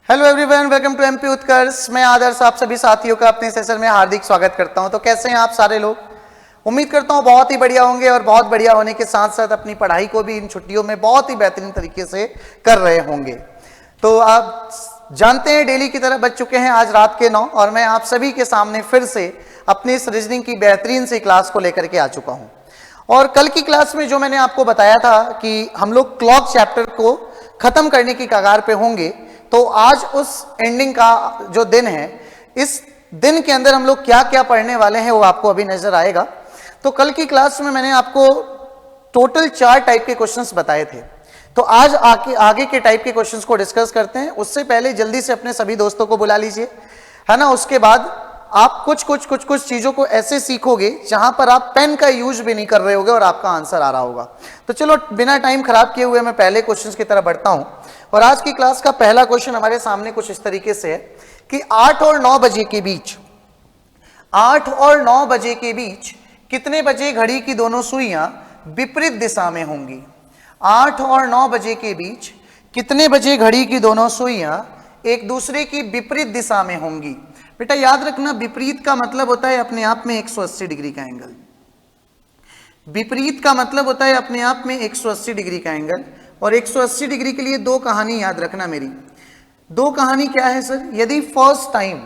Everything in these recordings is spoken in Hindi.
Hello everyone, welcome to MP Utkarsh. मैं आदर्श आप सभी साथियों का अपने सेशन में हार्दिक स्वागत करता हूं। तो कैसे हैं आप सारे लोग? उम्मीद करता हूं बहुत ही बढ़िया होंगे और बहुत बढ़िया होने के साथ साथ अपनी पढ़ाई को भी इन छुट्टियों में बहुत ही बेहतरीन तरीके से कर रहे होंगे। तो आप जानते हैं डेली की तरह बज चुके हैं आज रात के 9 और मैं आप सभी के सामने फिर से अपनी इस रीजनिंग की बेहतरीन सी क्लास को लेकर के आ चुका हूँ। और कल की क्लास में जो मैंने आपको बताया था कि हम लोग क्लॉक चैप्टर को खत्म करने की कगार पे होंगे, तो आज उस एंडिंग का जो दिन है, इस दिन के अंदर हम लोग क्या क्या पढ़ने वाले हैं वो आपको अभी नजर आएगा। तो कल की क्लास में मैंने आपको टोटल 4 टाइप के क्वेश्चंस बताए थे। तो आज आगे के टाइप के क्वेश्चंस को डिस्कस करते हैं। उससे पहले जल्दी से अपने सभी दोस्तों को बुला लीजिए, है ना। उसके बाद आप कुछ चीजों को ऐसे सीखोगे जहां पर आप पेन का यूज भी नहीं कर रहे होगे और आपका आंसर आ रहा होगा। तो चलो बिना टाइम खराब किए हुए मैं पहले क्वेश्चंस की तरफ बढ़ता हूं। और आज की क्लास का पहला क्वेश्चन हमारे सामने कुछ इस तरीके से है कि 8 और 9 बजे के बीच 8 और 9 बजे के बीच कितने बजे घड़ी की दोनों सुइयां विपरीत दिशा में होंगी? 8 और 9 बजे के बीच कितने बजे घड़ी की दोनों सुइयां एक दूसरे की विपरीत दिशा में होंगी? बेटा याद रखना, विपरीत का मतलब होता है अपने आप में 180 डिग्री का एंगल। विपरीत का मतलब होता है अपने आप में 180 डिग्री का एंगल। और 180 डिग्री के लिए 2 कहानी याद रखना मेरी। 2 कहानी क्या है सर? यदि फर्स्ट टाइम,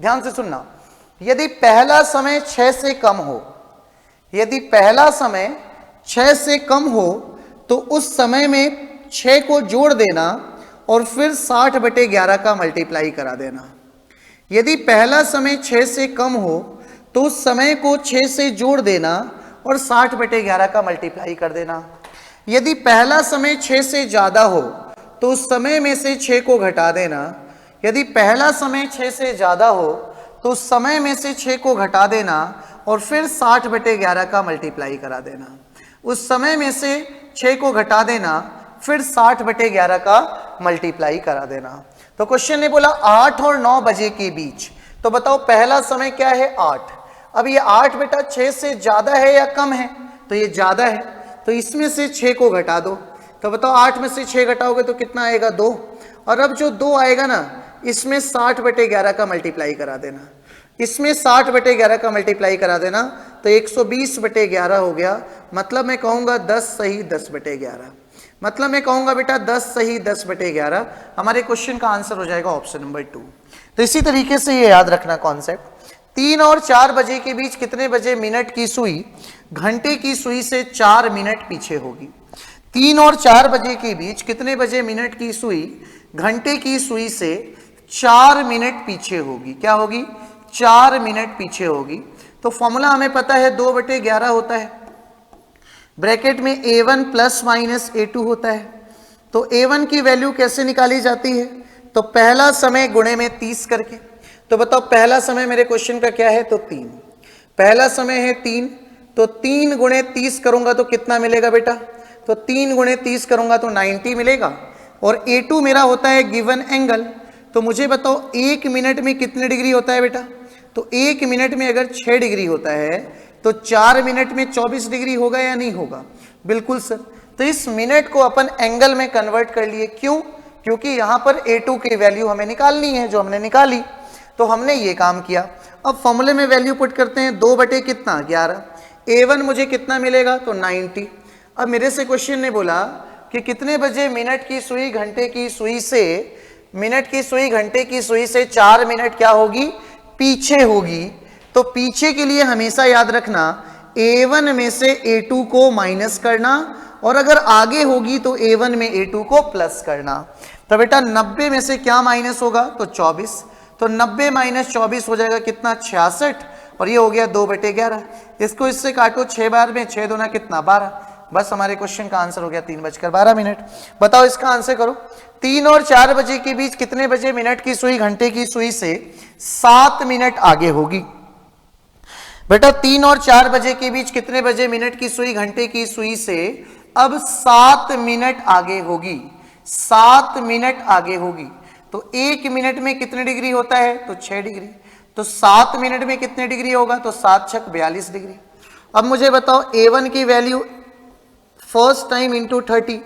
ध्यान से सुनना, यदि पहला समय 6 से कम हो, यदि पहला समय 6 से कम हो तो उस समय में 6 को जोड़ देना और फिर 60/11 का मल्टीप्लाई करा देना। यदि पहला समय 6 से कम हो तो उस समय को 6 से जोड़ देना और 60/11 का मल्टीप्लाई कर देना। यदि पहला समय 6 से ज्यादा हो तो उस समय में से 6 को घटा देना। यदि पहला समय 6 से ज्यादा हो तो उस समय में से 6 को घटा देना और फिर 60/11 का मल्टीप्लाई करा देना। उस समय में से 6 को घटा देना, फिर 60/11 का मल्टीप्लाई करा देना। तो क्वेश्चन ने बोला 8 और 9 बजे के बीच। तो बताओ पहला समय क्या है? 8। अब ये 8 बेटा 6 से ज्यादा है या कम है? तो ये ज्यादा है, तो इसमें से 6 को घटा दो। तो बताओ 8 में से 6 घटाओगे तो कितना आएगा? 2। और अब जो 2 आएगा ना, इसमें 60/11 का मल्टीप्लाई करा देना। इसमें 60/11 का मल्टीप्लाई करा देना तो 120/11 हो गया। मतलब मैं कहूंगा 10 सही 10/11। मतलब मैं कहूंगा बेटा 10 सही 10/11 हमारे क्वेश्चन का आंसर हो जाएगा ऑप्शन नंबर 2। तो इसी तरीके से ये याद रखना कॉन्सेप्ट। 3 और 4 बजे के बीच कितने बजे मिनट की सुई घंटे की सुई से 4 मिनट पीछे होगी? 3 और 4 बजे के बीच कितने बजे मिनट की सुई घंटे की सुई से 4 मिनट पीछे होगी? क्या होगी? 4 मिनट पीछे होगी। तो फॉर्मूला हमें पता है 2/11 होता है, ब्रैकेट में A1 प्लस माइनस A2 होता है। तो A1 की वैल्यू कैसे निकाली जाती है? तो पहला समय गुणे में 30 करके। तो बताओ पहला समय मेरे क्वेश्चन का क्या है? तो 3। पहला समय है 3, तो 3 गुणे 30 करूंगा तो कितना मिलेगा बेटा? तो 3 गुणे 30 करूंगा तो 90 मिलेगा। और A2 मेरा होता है गिवन एंगल। तो मुझे बताओ 1 मिनट में कितने डिग्री होता है बेटा? तो 1 मिनट में अगर 6 डिग्री होता है तो 4 मिनट में 24 डिग्री होगा या नहीं होगा? बिल्कुल सर। तो इस मिनट को अपन एंगल में कन्वर्ट कर लिए। क्यों? क्योंकि यहां पर A2 की वैल्यू हमें निकालनी है, जो हमने निकाली। तो हमने ये काम किया। अब फॉर्मूले में वैल्यू पुट करते हैं, 2/11। A1 मुझे कितना मिलेगा? तो 90। अब मेरे से क्वेश्चन ने बोला कि कितने बजे मिनट की सुई घंटे की सुई से, मिनट की सुई घंटे की सुई से 4 मिनट क्या होगी? पीछे होगी। तो पीछे के लिए हमेशा याद रखना A1 में से A2 को माइनस करना और अगर आगे होगी तो A1 में A2 को प्लस करना। तो बेटा 90 में से क्या माइनस होगा? तो 24। तो 90 माइनस 24 हो जाएगा कितना? 66। और ये हो गया 2/11। इसको इससे काटो 6 बार में, 6 दूना कितना? 12। बस हमारे क्वेश्चन का आंसर हो गया 3:12। बताओ इसका आंसर करो। 3 और 4 बजे के बीच कितने बजे मिनट की सुई घंटे की सुई से 7 मिनट आगे होगी? बेटा 3 और 4 बजे के बीच कितने बजे मिनट की सुई घंटे की सुई से अब 7 मिनट आगे होगी? 7 मिनट आगे होगी। तो 1 मिनट में कितने डिग्री होता है? तो 6 डिग्री। तो 7 मिनट में कितने डिग्री होगा? तो 7 छक 42 डिग्री। अब मुझे बताओ A1 की वैल्यू फर्स्ट टाइम इंटू 30,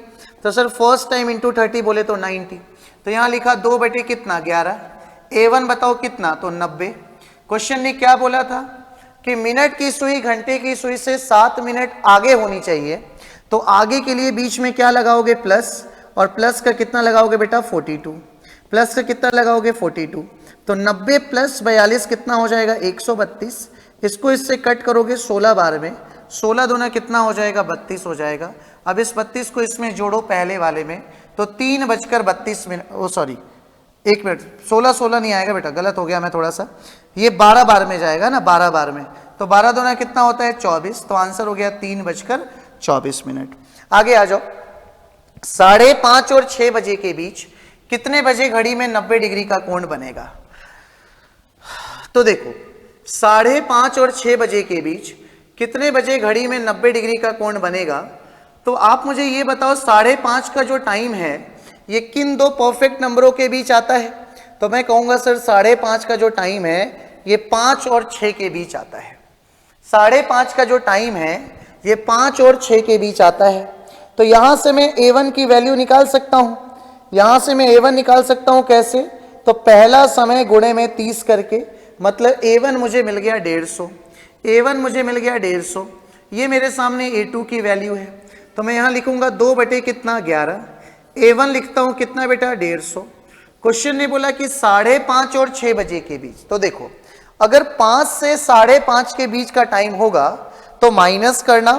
तो सर फर्स्ट टाइम इंटू 30 बोले तो 90, तो यहां लिखा 2 बटे कितना 11, A1 बताओ कितना, तो 90। क्वेश्चन ने क्या बोला था कि मिनट की सुई घंटे की सुई से 7 मिनट आगे होनी चाहिए, तो आगे के लिए बीच में क्या लगाओगे प्लस, और प्लस का कितना लगाओगे बेटा 42, प्लस का कितना लगाओगे 42, तो 90 प्लस 42 कितना हो जाएगा 132। इसको इससे कट करोगे 16 बार में, 16 दूना कितना हो जाएगा 32 हो जाएगा। अब इस 32 को इसमें जोड़ो पहले वाले में, तो 3:32, ओ सॉरी 1 मिनट, 16 नहीं आएगा बेटा, गलत हो गया मैं थोड़ा सा, ये 12 बार में जाएगा ना, 12 बार में, तो 12 दूना कितना होता है 24, तो आंसर हो गया 3:24। आगे आ जाओ, 5:30 और 6 बजे के बीच कितने बजे घड़ी में 90 डिग्री का कोण बनेगा। तो देखो 5:30 और 6 बजे के बीच कितने बजे घड़ी में 90 डिग्री का कोण बनेगा, तो आप मुझे ये बताओ 5:30 का जो टाइम है ये किन दो परफेक्ट नंबरों के बीच आता है। तो मैं कहूंगा सर 5:30 का जो टाइम है ये 5 और 6 के बीच आता है। 5:30 का जो टाइम है ये 5 और 6 के बीच आता है। तो यहां से मैं A1 की वैल्यू निकाल सकता हूं, यहां से मैं A1 निकाल सकता हूं कैसे, तो पहला समय गुणे में 30 करके, मतलब A1 मुझे मिल गया 150, A1 मुझे मिल गया 150, ये मेरे सामने A2 की वैल्यू है, तो मैं यहां लिखूंगा 2 बटे कितना 11, A1 लिखता हूं कितना बेटा 150। क्वेश्चन ने बोला कि 5:30 और 6 बजे के बीच, तो देखो अगर 5 से 5:30 के बीच का टाइम होगा तो माइनस करना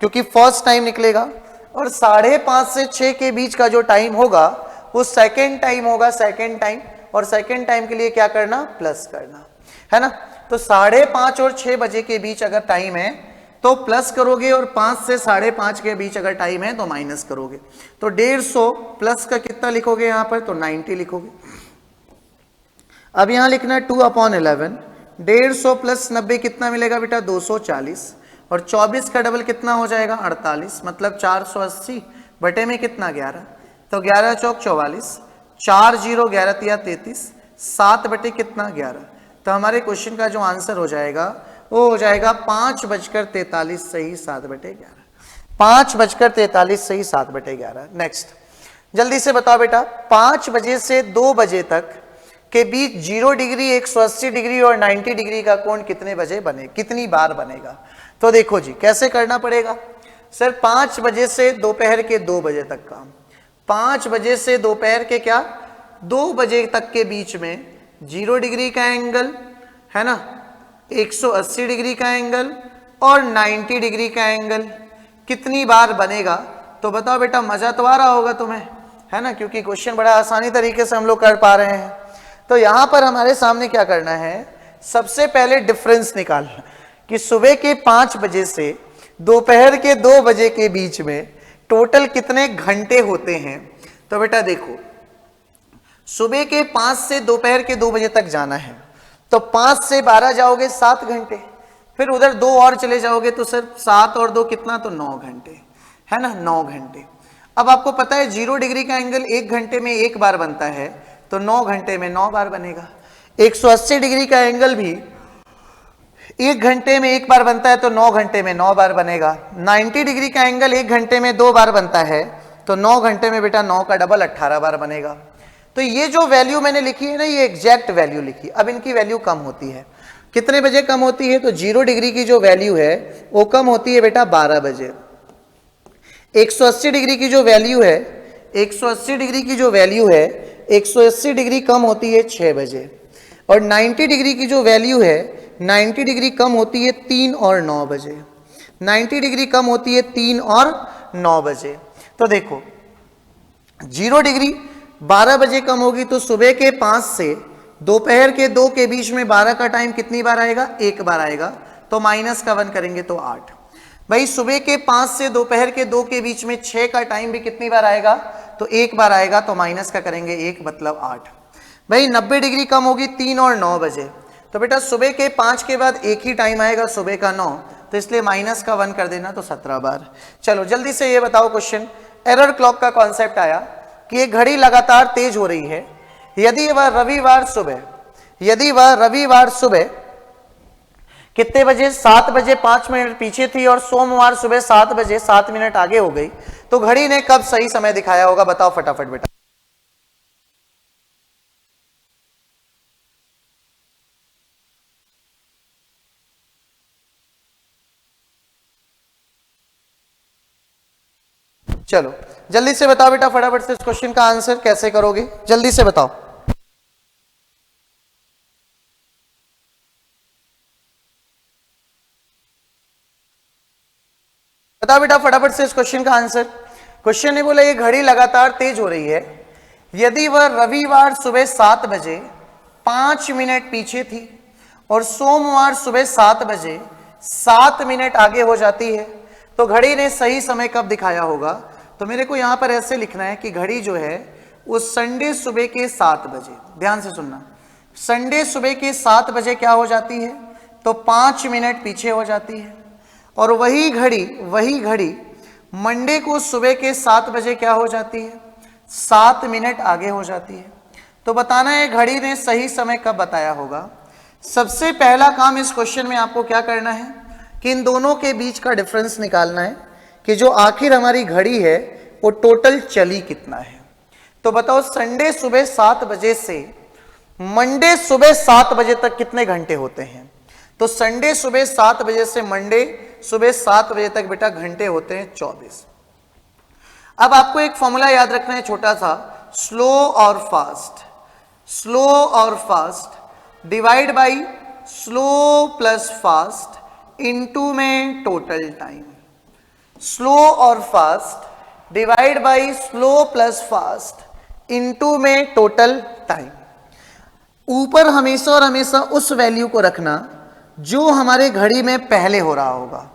क्योंकि फर्स्ट टाइम निकलेगा, और 5:30 से 6 के बीच का जो टाइम होगा वो सेकेंड टाइम होगा, सेकेंड टाइम, और सेकेंड टाइम के लिए क्या करना प्लस करना है ना। तो 5:30 और 6 बजे के बीच अगर टाइम है तो प्लस करोगे, और 5 से 5:30 के बीच अगर टाइम है तो माइनस करोगे। तो 150 प्लस का कितना लिखोगे यहां पर, तो 90 लिखोगे। अब यहां लिखना 2/11, 150 प्लस 90 कितना मिलेगा बेटा 240, और 24 का डबल कितना हो जाएगा 48, मतलब 480 बटे में कितना 11, तो 11 चौक 44, 4 0 11 तिया 33, 7 बटे कितना 11। तो हमारे क्वेश्चन का जो आंसर हो जाएगा वो हो जाएगा 5:43 सही 7/11, 5:43 सही 7/11। नेक्स्ट जल्दी से बताओ बेटा, 5 बजे से 2 बजे तक के बीच 0 डिग्री 180 डिग्री और 90 डिग्री का कोण कितने बजे बने, कितनी बार बनेगा। तो देखो जी कैसे करना पड़ेगा सर, 5 बजे से दोपहर के 2 बजे तक का, 5 बजे से दोपहर के क्या 2 बजे तक के बीच में 0 डिग्री का एंगल है ना, 180 डिग्री का एंगल और 90 डिग्री का एंगल कितनी बार बनेगा। तो बताओ बेटा, मजा तो आ रहा होगा तुम्हें है ना, क्योंकि क्वेश्चन बड़ा आसानी तरीके से हम लोग कर पा रहे हैं। तो यहां पर हमारे सामने क्या करना है, सबसे पहले डिफरेंस निकालना कि सुबह के 5 बजे से दोपहर के 2 बजे के बीच में टोटल कितने घंटे होते हैं। तो बेटा देखो, सुबह के 5 से दोपहर के 2 बजे तक जाना है, तो 5 से 12 जाओगे 7 घंटे, फिर उधर 2 और चले जाओगे तो सर 7 और 2 कितना, तो 9 घंटे है ना, 9 घंटे। अब आपको पता है 0 डिग्री का एंगल 1 घंटे में 1 बार बनता है, तो 9 घंटे में 9 बार बनेगा। 180 डिग्री का एंगल भी 1 घंटे में 1 बार बनता है, तो 9 घंटे में 9 बार बनेगा। 90 डिग्री का एंगल 1 घंटे में 2 बार बनता है, तो 9 घंटे में बेटा 9 का डबल 18 बार बनेगा। तो ये जो वैल्यू मैंने लिखी है ना, ये एग्जैक्ट वैल्यू लिखी। अब इनकी वैल्यू कम होती है, कितने बजे कम होती है, तो 0 डिग्री की जो वैल्यू है वो कम होती है बेटा 12 बजे। 180 डिग्री की जो वैल्यू है, 180 डिग्री की जो वैल्यू है, 180 डिग्री कम होती है 6 बजे। और 90 डिग्री की जो वैल्यू है, 90 डिग्री कम होती है 3 और 9 बजे। 90 डिग्री कम होती है 3 और 9 बजे। तो देखो 0 डिग्री 12 बजे कम होगी, तो सुबह के 5 से दोपहर के 2 के बीच में 12 का टाइम कितनी बार आएगा, 1 बार आएगा, तो माइनस का 1 करेंगे तो 8। भाई सुबह के 5 से दोपहर के 2 के बीच में 6 का टाइम भी कितनी बार आएगा, तो 1 बार आएगा, तो माइनस का करेंगे 1 मतलब 8। भाई 90 डिग्री कम होगी 3 और 9 बजे, तो बेटा सुबह के 5 के बाद एक ही टाइम आएगा सुबह का 9, तो इसलिए माइनस का 1 कर देना, तो 17 बार। चलो जल्दी से ये बताओ क्वेश्चन, एरर क्लॉक का कॉन्सेप्ट आया कि ये घड़ी लगातार तेज हो रही है, यदि वह रविवार सुबह कितने बजे? 7 बजे 5 मिनट पीछे थी और सोमवार सुबह 7 बजे 7 मिनट आगे हो गई, तो घड़ी ने कब सही समय दिखाया होगा? बताओ फटाफट बेटा। चलो जल्दी से बताओ बेटा फटाफट से इस क्वेश्चन का आंसर कैसे करोगे, जल्दी से बताओ। बताओ बेटा फटाफट से इस क्वेश्चन का आंसर। क्वेश्चन ने बोला ये घड़ी लगातार तेज हो रही है, यदि वह रविवार सुबह 7 बजे 5 मिनट पीछे थी और सोमवार सुबह 7 बजे 7 मिनट आगे हो जाती है, तो घड़ी ने सही समय कब दिखाया होगा? तो मेरे को यहां पर ऐसे लिखना है कि घड़ी जो है वो संडे सुबह के 7 बजे, ध्यान से सुनना, संडे सुबह के 7 बजे क्या हो जाती है? तो 5 मिनट पीछे हो जाती है। और वही घड़ी मंडे को सुबह के 7 बजे क्या हो जाती है? 7 मिनट आगे हो जाती है। तो बताना है घड़ी ने सही समय कब बताया होगा। सबसे पहला काम इस क्वेश्चन में आपको क्या करना है कि इन दोनों के बीच का डिफरेंस निकालना है कि जो आखिर हमारी घड़ी है वो टोटल चली कितना है। तो बताओ संडे सुबह 7 बजे से मंडे सुबह 7 बजे तक कितने घंटे होते हैं? तो संडे सुबह 7 बजे से मंडे सुबह 7 बजे तक बेटा घंटे होते हैं 24। अब आपको एक फॉर्मूला याद रखना है छोटा सा, स्लो और फास्ट, स्लो और fast divide by slow plus fast into में टोटल टाइम। स्लो और fast divide by slow plus fast into में टोटल टाइम। ऊपर हमेशा और हमेशा उस वैल्यू को रखना जो हमारे घड़ी में पहले हो रहा होगा,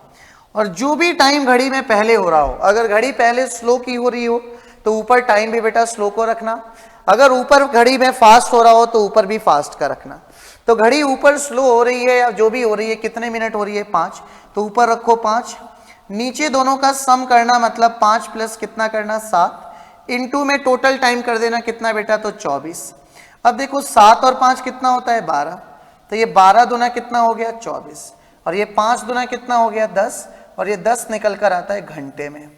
और जो भी टाइम घड़ी में पहले हो रहा हो, अगर घड़ी पहले स्लो की हो रही हो तो ऊपर टाइम भी बेटा स्लो को रखना, अगर ऊपर घड़ी में फास्ट हो रहा हो तो ऊपर भी फास्ट का रखना। तो घड़ी ऊपर स्लो हो रही है या जो भी हो रही है, कितने मिनट हो रही है? 5, तो ऊपर रखो 5, नीचे दोनों का सम करना, मतलब 5 प्लस कितना करना? 7, इनटू में टोटल टाइम कर देना कितना बेटा? तो 24। अब देखो 7 और 5 कितना होता है? 12, तो ये 12 दुना कितना हो गया? 24, और ये 5 दुना कितना हो गया? 10, और ये 10 निकल कर आता है घंटे में।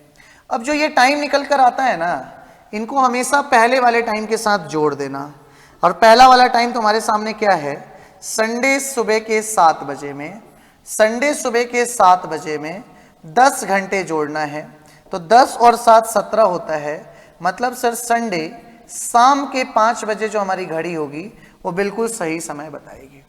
अब जो ये टाइम निकल कर आता है ना, इनको हमेशा पहले वाले टाइम के साथ जोड़ देना, और पहला वाला टाइम तुम्हारे सामने क्या है? संडे सुबह के 7 बजे में, संडे सुबह के 7 बजे में 10 घंटे जोड़ना है, तो 10 और 7 17 होता है, मतलब सर संडे शाम के 5 बजे जो हमारी घड़ी होगी वो बिल्कुल सही समय बताएगी।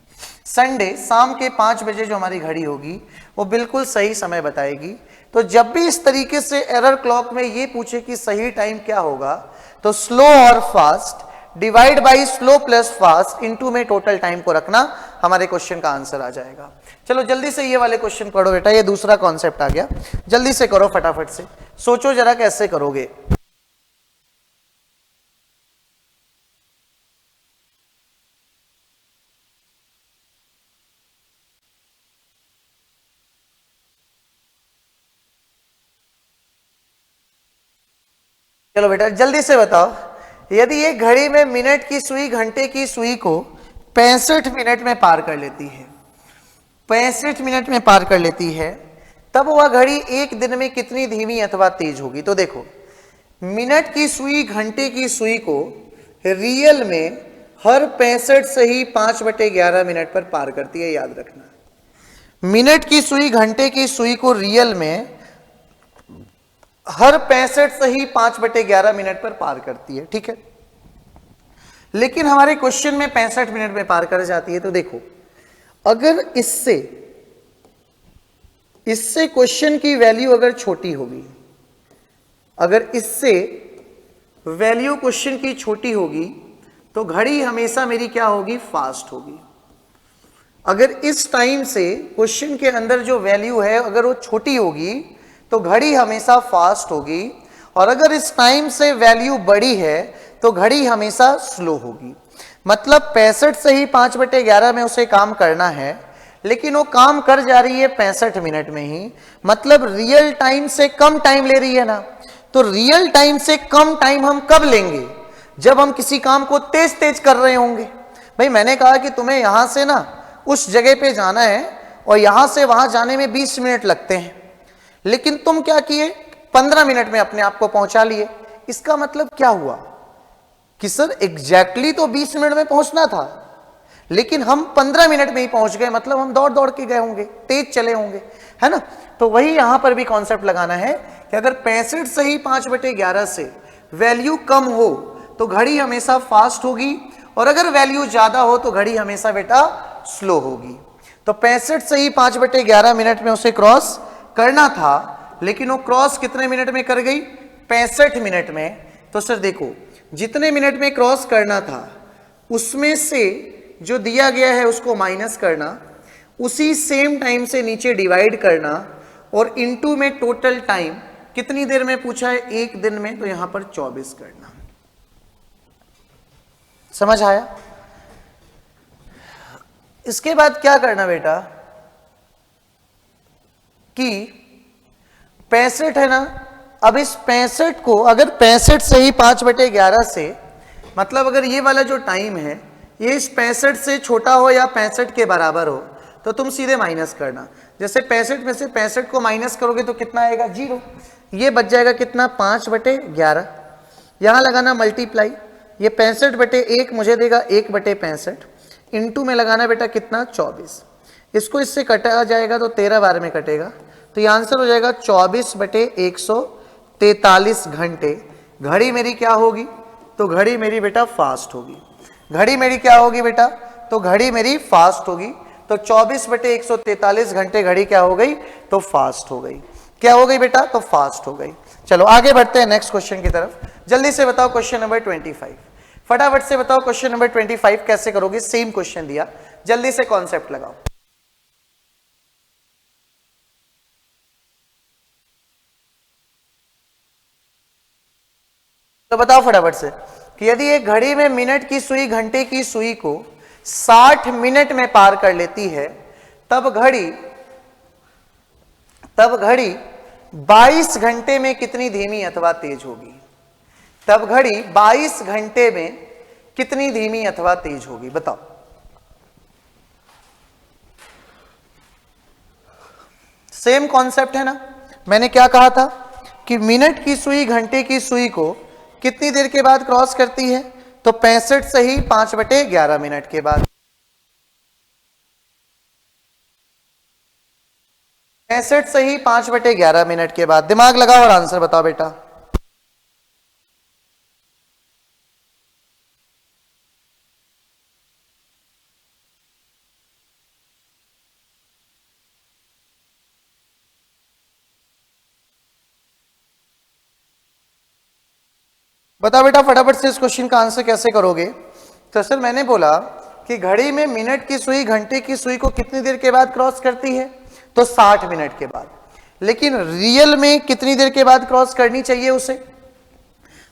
संडे शाम के 5 बजे जो हमारी घड़ी होगी वो बिल्कुल सही समय बताएगी। तो जब भी इस तरीके से एरर क्लॉक में ये पूछे कि सही टाइम क्या होगा, तो स्लो और fast divide by slow plus fast into में टोटल टाइम को रखना, हमारे क्वेश्चन का आंसर आ जाएगा। चलो जल्दी से ये वाले क्वेश्चन पढ़ो बेटा, ये दूसरा कॉन्सेप्ट आ गया, जल्दी से करो फटाफट से, सोचो जरा कैसे करोगे। चलो बेटा जल्दी से बताओ, यदि ये घड़ी में मिनट की सुई घंटे की सुई को 65 मिनट में पार कर लेती है, 65 मिनट में पार कर लेती है, तब वह घड़ी एक दिन में कितनी धीमी अथवा तेज होगी? तो देखो, मिनट की सुई घंटे की सुई को रियल में हर 65 से ही 5/11 मिनट पर पार करती है, याद रखना। मिनट की सुई घंटे की सुई को रियल में हर 65 से ही 5/11 मिनट पर पार करती है, ठीक है। लेकिन हमारे क्वेश्चन में 65 मिनट में पार कर जाती है। तो देखो, अगर इससे क्वेश्चन की वैल्यू अगर छोटी होगी, अगर इससे वैल्यू क्वेश्चन की छोटी होगी, तो घड़ी हमेशा मेरी क्या होगी? फास्ट होगी। अगर इस टाइम से क्वेश्चन के अंदर जो वैल्यू है अगर वो छोटी होगी तो घड़ी हमेशा फास्ट होगी, और अगर इस टाइम से वैल्यू बड़ी है तो घड़ी हमेशा स्लो होगी। मतलब 65 से ही 5/11 में उसे काम करना है, लेकिन वो काम कर जा रही है 65 मिनट में ही, मतलब रियल टाइम से कम टाइम ले रही है ना। तो रियल टाइम से कम टाइम हम कब लेंगे? जब हम किसी काम को तेज तेज कर रहे होंगे। भाई मैंने कहा कि तुम्हें यहां से ना उस जगह पे जाना है और यहां से वहां जाने में 20 मिनट लगते हैं, लेकिन तुम क्या किए, 15 मिनट में अपने आप को पहुंचा लिए। इसका मतलब क्या हुआ कि सर एग्जैक्टली तो 20 मिनट में पहुंचना था, लेकिन हम 15 मिनट में ही पहुंच गए, मतलब हम दौड़ दौड़ के गए होंगे, तेज चले होंगे, है ना। तो वही यहां पर भी कॉन्सेप्ट लगाना है कि अगर 65 से ही 5/11 से वैल्यू कम हो तो घड़ी हमेशा फास्ट होगी, और अगर वैल्यू ज्यादा हो तो घड़ी हमेशा बेटा स्लो होगी। तो 65 से ही 5/11 मिनट में उसे क्रॉस करना था, लेकिन वो क्रॉस कितने मिनट में कर गई, 65 मिनट में। तो सर देखो, जितने मिनट में क्रॉस करना था उसमें से जो दिया गया है उसको माइनस करना, उसी सेम टाइम से नीचे डिवाइड करना, और इनटू में टोटल टाइम कितनी देर में पूछा है, एक दिन में, तो यहां पर 24 करना। समझ आया। इसके बाद क्या करना बेटा कि 65 है ना, अब इस 65 को अगर 65 से ही 5/11 से, मतलब अगर ये वाला जो टाइम है ये इस 65 से छोटा हो या 65 के बराबर हो तो तुम सीधे माइनस करना। जैसे 65 में से 65 को माइनस करोगे तो कितना आएगा, 0। ये बच जाएगा कितना, 5/11। यहां लगाना मल्टीप्लाई, ये 65/1 मुझे देगा 1/65, इंटू में लगाना बेटा कितना, 24। इसको इससे कटा जाएगा तो 13 बार में कटेगा, तो ये आंसर हो जाएगा 24/143 घंटे। घड़ी मेरी क्या होगी, तो घड़ी मेरी बेटा फास्ट होगी। घड़ी मेरी क्या होगी बेटा, तो घड़ी मेरी फास्ट होगी। तो 24/143 घंटे घड़ी क्या हो गई, तो फास्ट हो गई। क्या हो गई बेटा, तो फास्ट हो गई। चलो आगे बढ़ते हैं नेक्स्ट क्वेश्चन की तरफ। जल्दी से बताओ क्वेश्चन नंबर 25, फटाफट से बताओ क्वेश्चन नंबर 25 कैसे करोगे। सेम क्वेश्चन दिया, जल्दी से कॉन्सेप्ट लगाओ। तो बताओ फटाफट से कि यदि एक घड़ी में मिनट की सुई घंटे की सुई को 60 मिनट में पार कर लेती है, तब घड़ी 22 घंटे में कितनी धीमी अथवा तेज होगी। तब घड़ी 22 घंटे में कितनी धीमी अथवा तेज होगी, बताओ। सेम कॉन्सेप्ट है ना। मैंने क्या कहा था कि मिनट की सुई घंटे की सुई को कितनी देर के बाद क्रॉस करती है, तो 65 से ही 5/11 मिनट के बाद। 65 से ही 5/11 मिनट के बाद। दिमाग लगाओ और आंसर बताओ बेटा। बताओ बेटा फटाफट से इस क्वेश्चन का आंसर कैसे करोगे। तो सर मैंने बोला कि घड़ी में मिनट की सुई घंटे की सुई को कितनी देर के बाद क्रॉस करती है, तो 60 मिनट के बाद। लेकिन रियल में कितनी देर के बाद क्रॉस करनी चाहिए उसे,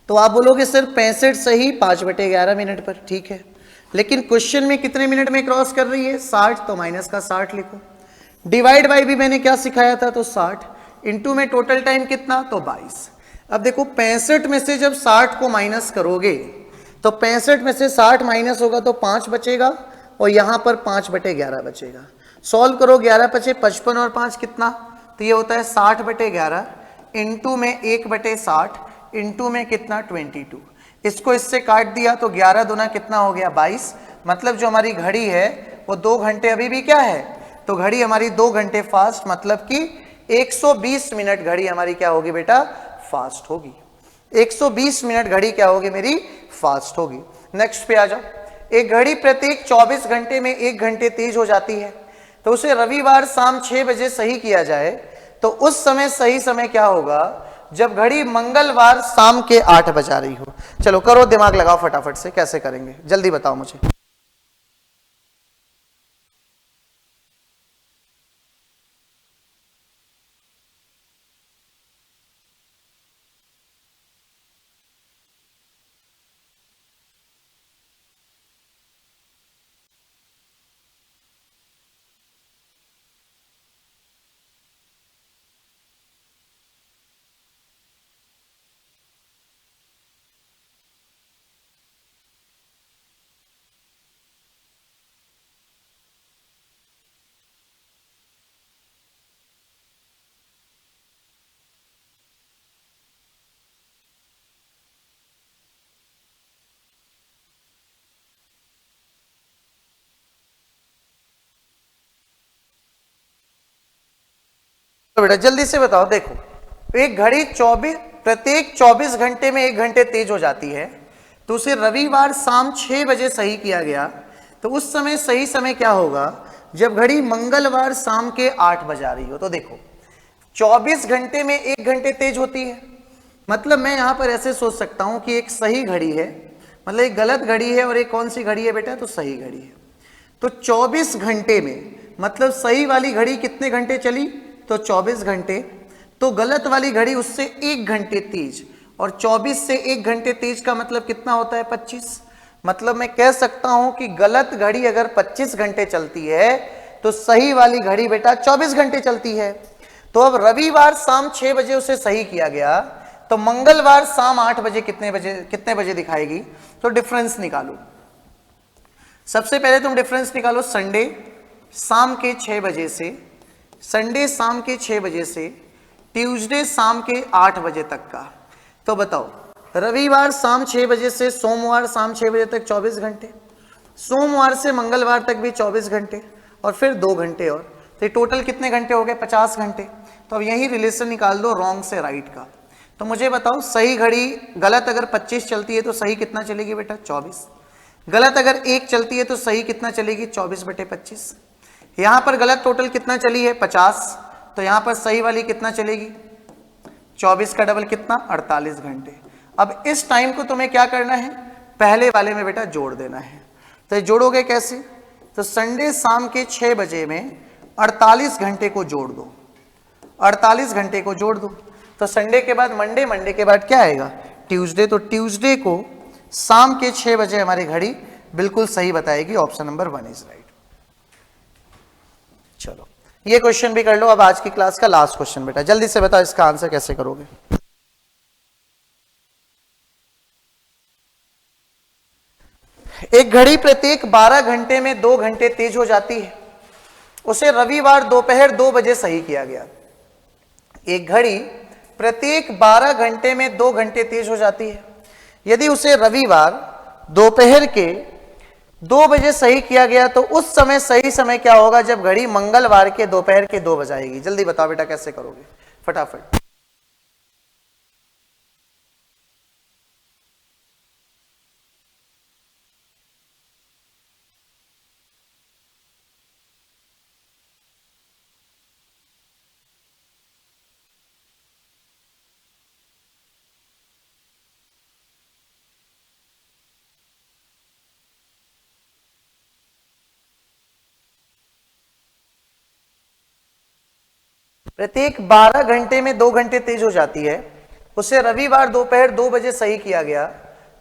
तो आप बोलोगे सर 65 से ही 5/11 मिनट पर, ठीक है। लेकिन क्वेश्चन में कितने मिनट में क्रॉस कर रही है, 60, तो माइनस का 60 लिखो। डिवाइड बाई भी मैंने क्या सिखाया था, तो 60, इंटू में टोटल टाइम कितना, तो 22। अब देखो 65 में से जब 60 को माइनस करोगे तो 65 में से 60 माइनस होगा तो 5 बचेगा, और यहां पर 5/11 बचेगा। सॉल्व करो, 11 बचे 55 और 5 कितना, तो ये होता है 60/11, इंटू में 1/60, इंटू में कितना, 22। इसको इससे काट दिया तो 11 दूना कितना हो गया, 22। मतलब जो हमारी घड़ी है वो 2 घंटे अभी भी क्या है, तो घड़ी हमारी 2 घंटे फास्ट, मतलब कि 120 मिनट घड़ी हमारी क्या होगी बेटा, फास्ट होगी। 120 मिनट घड़ी क्या होगी मेरी, फास्ट होगी। नेक्स्ट पे आ जाओ। एक घड़ी प्रत्येक 24 घंटे में 1 घंटे तेज हो जाती है, तो उसे रविवार शाम 6 बजे सही किया जाए तो उस समय सही समय क्या होगा, जब घड़ी मंगलवार शाम के 8 बजा रही हो। चलो करो, दिमाग लगाओ फटाफट से, कैसे करेंगे जल्दी बताओ मुझे। तो बेटा जल्दी से बताओ, देखो एक घड़ी प्रत्येक 24 घंटे में 1 घंटे तेज हो जाती है, तो उसे रविवार शाम 6 बजे सही किया गया, तो उस समय सही समय क्या होगा जब घड़ी मंगलवार शाम के 8 बजा रही हो। तो देखो 24 घंटे में 1 घंटे तेज होती है, मतलब मैं यहां पर ऐसे सोच सकता हूं कि एक सही घड़ी है, मतलब एक गलत घड़ी है, और एक कौन सी घड़ी है बेटा, तो सही घड़ी है। तो 24 घंटे में मतलब सही वाली घड़ी कितने घंटे चली, तो 24 घंटे, तो गलत वाली घड़ी उससे 1 घंटे तेज, और 24 से 1 घंटे तेज का मतलब कितना होता है, 25। मतलब मैं कह सकता हूं कि गलत घड़ी अगर 25 घंटे चलती है तो सही वाली घड़ी बेटा 24 घंटे चलती है। तो अब रविवार शाम 6 बजे उसे सही किया गया, तो मंगलवार शाम 8 बजे कितने बजे दिखाएगी, तो डिफरेंस निकालो। सबसे पहले तुम डिफरेंस निकालो संडे शाम के 6 बजे से, संडे शाम के 6 बजे से ट्यूसडे शाम के 8 बजे तक का। तो बताओ रविवार शाम 6 बजे से सोमवार शाम 6 बजे तक 24 घंटे, सोमवार से मंगलवार तक भी 24 घंटे, और फिर 2 घंटे और, तो टोटल कितने घंटे हो गए, 50 घंटे। तो अब यही रिलेशन निकाल दो रॉन्ग से राइट का। तो मुझे बताओ सही घड़ी गलत अगर 25 चलती है तो सही कितना चलेगी बेटा, 24। गलत अगर 1 चलती है तो सही कितना चलेगी, 24/25। यहां पर गलत टोटल कितना चली है, 50, तो यहां पर सही वाली कितना चलेगी, 24 का डबल कितना, 48 घंटे। अब इस टाइम को तुम्हें क्या करना है, पहले वाले में बेटा जोड़ देना है। तो जोड़ोगे कैसे, तो संडे शाम के 6 बजे में 48 घंटे को जोड़ दो, 48 घंटे को जोड़ दो, तो संडे के बाद मंडे, मंडे के बाद क्या आएगा, ट्यूसडे। तो ट्यूसडे को शाम के 6 बजे हमारी घड़ी बिल्कुल सही बताएगी, ऑप्शन नंबर 1 इज राइट। चलो ये क्वेश्चन भी कर लो। अब आज की क्लास का लास्ट क्वेश्चन बेटा, जल्दी से बताओ इसका आंसर कैसे करोगे। एक घड़ी प्रत्येक 12 घंटे में 2 घंटे तेज हो जाती है, उसे रविवार दोपहर 2 बजे सही किया गया। एक घड़ी प्रत्येक 12 घंटे में 2 घंटे तेज हो जाती है, यदि उसे रविवार दोपहर के 2 बजे सही किया गया, तो उस समय सही समय क्या होगा जब घड़ी मंगलवार के दोपहर के 2 बजाएगी। जल्दी बताओ बेटा कैसे करोगे, फटाफट। प्रत्येक 12 घंटे में 2 घंटे तेज हो जाती है, उसे रविवार दोपहर 2 बजे सही किया गया,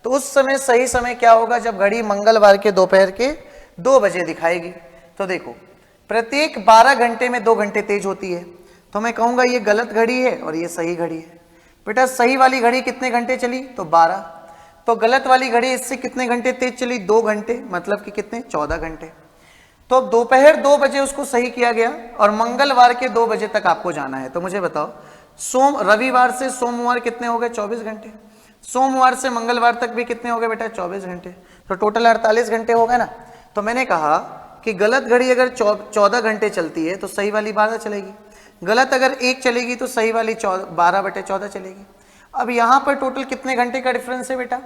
तो उस समय सही समय क्या होगा जब घड़ी मंगलवार के दोपहर के 2 बजे दिखाएगी। तो देखो प्रत्येक 12 घंटे में 2 घंटे तेज होती है, तो मैं कहूंगा ये गलत घड़ी है और ये सही घड़ी है। बेटा सही वाली घड़ी कितने घंटे चली, तो 12, तो गलत वाली घड़ी इससे कितने घंटे तेज चली, 2 घंटे, मतलब कि कितने, 14 घंटे। तो दोपहर 2 बजे उसको सही किया गया और मंगलवार के 2 बजे तक आपको जाना है। तो मुझे बताओ रविवार से सोमवार कितने हो गए, 24 घंटे, सोमवार से मंगलवार तक भी कितने हो गए बेटा, 24 घंटे, तो टोटल 48 घंटे हो गए ना। तो मैंने कहा कि गलत घड़ी अगर 14 घंटे चलती है तो सही वाली 12 चलेगी, गलत अगर 1 चलेगी तो सही वाली 12/14 चलेगी। अब यहाँ पर टोटल कितने घंटे का डिफरेंस है बेटा,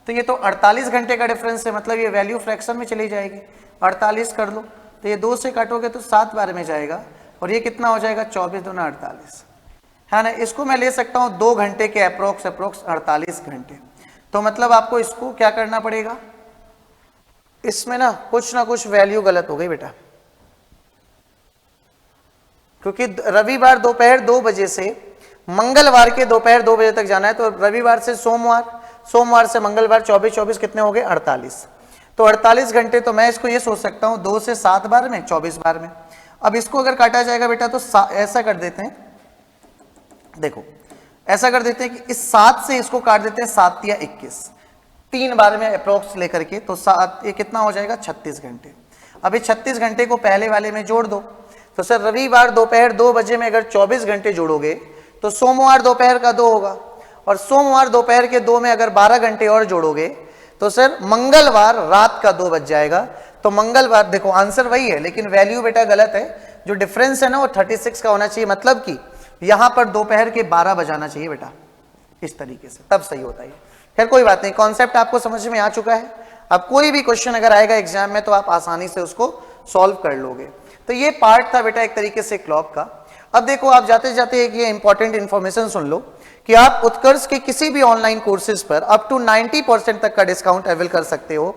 तो ये तो 48 घंटे का डिफरेंस है, मतलब ये वैल्यू फ्रैक्शन में चली जाएगी। 48 कर लो, तो ये 2 से काटोगे तो 7 बार में जाएगा, और ये कितना हो जाएगा, 24 दूना 48, है ना। इसको मैं ले सकता हूँ 2 घंटे के अप्रोक्स 48 घंटे। तो मतलब आपको इसको क्या करना पड़ेगा, इसमें ना कुछ वैल्यू गलत हो गई बेटा, क्योंकि रविवार दोपहर 2 बजे से मंगलवार के दोपहर 2 बजे तक जाना है, तो रविवार से सोमवार, सोमवार से मंगलवार, 24 कितने हो गए, 48, तो 48 घंटे। तो मैं इसको ये सोच सकता हूं 2 से 7 बार में, 24 बार में। अब इसको अगर काटा जाएगा बेटा तो ऐसा कर देते हैं, देखो ऐसा कर देते हैं कि इस 7 से इसको काट देते हैं, 7 या 21, 3 बार में अप्रोक्स लेकर के, तो 7 ये कितना हो जाएगा, 36 घंटे। अभी 36 घंटे को पहले वाले में जोड़ दो, तो सर रविवार दोपहर 2 बजे में अगर 24 घंटे जोड़ोगे तो सोमवार दोपहर का 2 होगा, और सोमवार दोपहर के 2 में अगर 12 घंटे और जोड़ोगे तो सर मंगलवार रात का 2 बज जाएगा। तो मंगलवार, देखो आंसर वही है लेकिन वैल्यू बेटा गलत है, जो डिफरेंस है ना वो 36 का होना चाहिए, मतलब कि यहां पर दोपहर के 12 बजाना चाहिए बेटा, इस तरीके से, तब सही होता है। खैर कोई बात नहीं, कॉन्सेप्ट आपको समझ में आ चुका है। अब कोई भी क्वेश्चन अगर आएगा एग्जाम में तो आप आसानी से उसको सॉल्व कर लोगे। तो ये पार्ट था बेटा एक तरीके से क्लॉक का। अब देखो आप जाते जाते एक ये इंपॉर्टेंट इंफॉर्मेशन सुन लो कि आप उत्कर्ष के किसी भी ऑनलाइन कोर्सेज पर अप टू 90% तक का डिस्काउंट अवेल कर सकते हो,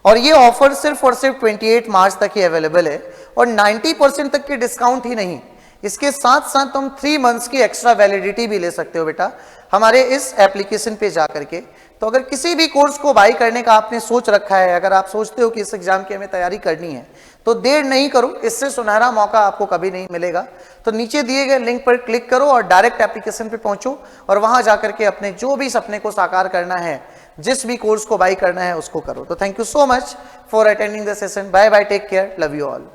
और ये ऑफर सिर्फ और सिर्फ 28 मार्च तक ही अवेलेबल है। और 90% तक के डिस्काउंट ही नहीं, इसके साथ साथ तुम 3 मंथ्स की एक्स्ट्रा वैलिडिटी भी ले सकते हो बेटा हमारे इस एप्लीकेशन पे जा करके। तो अगर किसी भी कोर्स को बाई करने का आपने सोच रखा है, अगर आप सोचते हो कि इस एग्जाम की हमें तैयारी करनी है, तो देर नहीं करो, इससे सुनहरा मौका आपको कभी नहीं मिलेगा। तो नीचे दिए गए लिंक पर क्लिक करो और डायरेक्ट एप्लीकेशन पे पहुंचो और वहां जाकर के अपने जो भी सपने को साकार करना है, जिस भी कोर्स को बाई करना है उसको करो। तो thank you so much for attending the session. Bye bye, take care, love you all.